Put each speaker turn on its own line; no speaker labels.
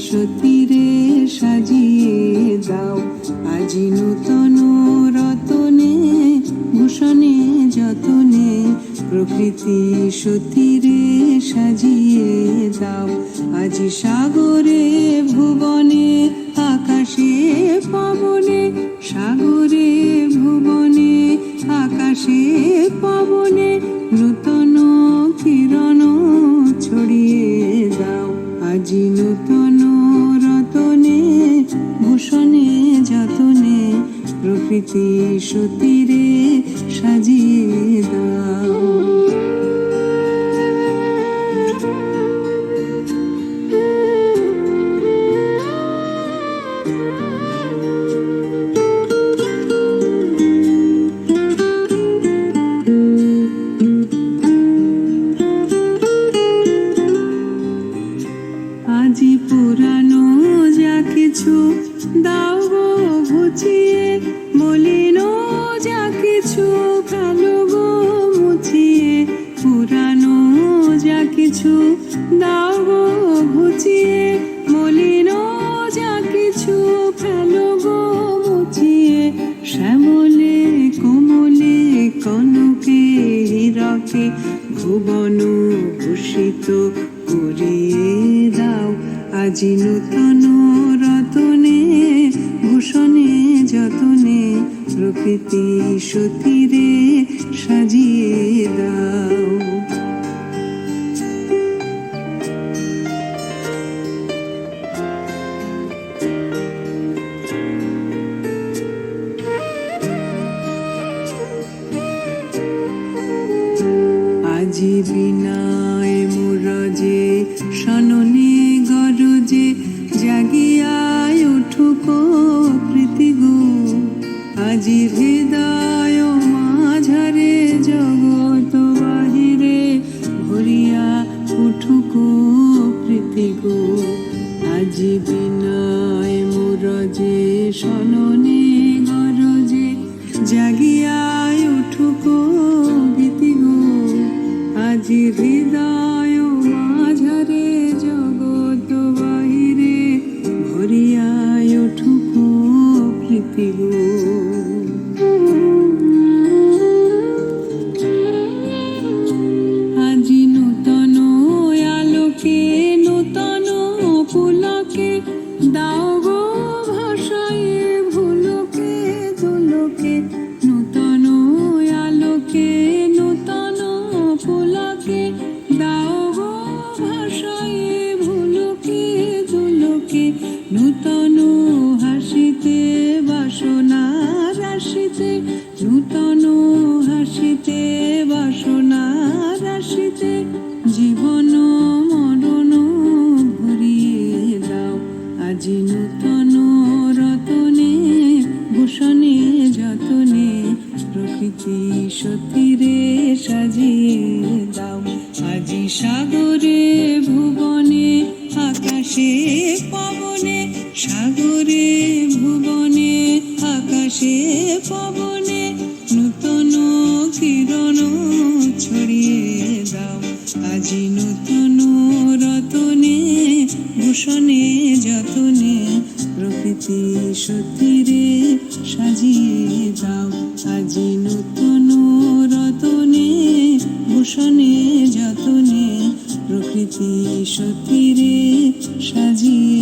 সতীরে সাজিয়ে দাও আজি নূতন রতনে ভূষণে যতনে প্রকৃতি সতীরে সাজিয়ে দাও আজি সাগরে ভুবনে আকাশে পবনে সাগরে ভুবনে আকাশে পবনে নূতন কিরণ ছড়িয়ে দাও আজি নূতন রতনে ভূষণে যতনে প্রকৃতি সতীরে সাজিয়ে দাও। আজি পুরানো যা কিছু দাও গো ঘুচিয়ে মলিন যা কিছু কালো গো মুছিয়ে পুরানো যা কিছু দাও গো ঘুচিয়ে মলিন যা কিছু কালো গো মুছিয়ে শ্যামলে কোমলে কনকে হীরকে ভুবন ভূষিত করিয়ে দাও আজি নূতন রতনে ভূষণে যতনে প্রকৃতি সতীরে সাজিয়ে দাও। আজি বিনায় মুরজে সননে গরজে জাগিয়ায় উঠুক প্রীতি গো আজি হৃদয় মাঝারে জগত বাহিরে ভরিয়া উঠুক প্রীতি গো আজি বিনায় মুরজে সননে গরজে জাগিয়ায় উঠুক গীতি গো আজি হৃদয় মাঝারে জগত বাহিরে ভরিয়ায় উঠুক প্রীতি গো। আজি নূতন আলোকে নূতন পুলকে দাও গো ভাষায় ভুলকে দুলকে নূতন আলোকে নূতন পুলকে দাও গো ভাষায় ভুলকে দুলকে নূতন হাসিতে বাসনা রাশিতে নূতন হাসিতে বাসনা রাশিতে জীবন মরণ ভরিয়ে দাও আজি নূতন রতনে ভূষণে যতনে প্রকৃতি সতীরে সাজিয়ে দাও আজি সাগরে ভুবনে আকাশে পবনে সাগরে ভুবনে আকাশে পবনে নূতন কিরণ ছড়িয়ে দাও আজি নূতন রতনে ভূষণে যতনে প্রকৃতি সতীরে সাজিয়ে দাও আজি নূতন রতনে ভূষণে যতনে প্রকৃতি সতীরে সাজিয়ে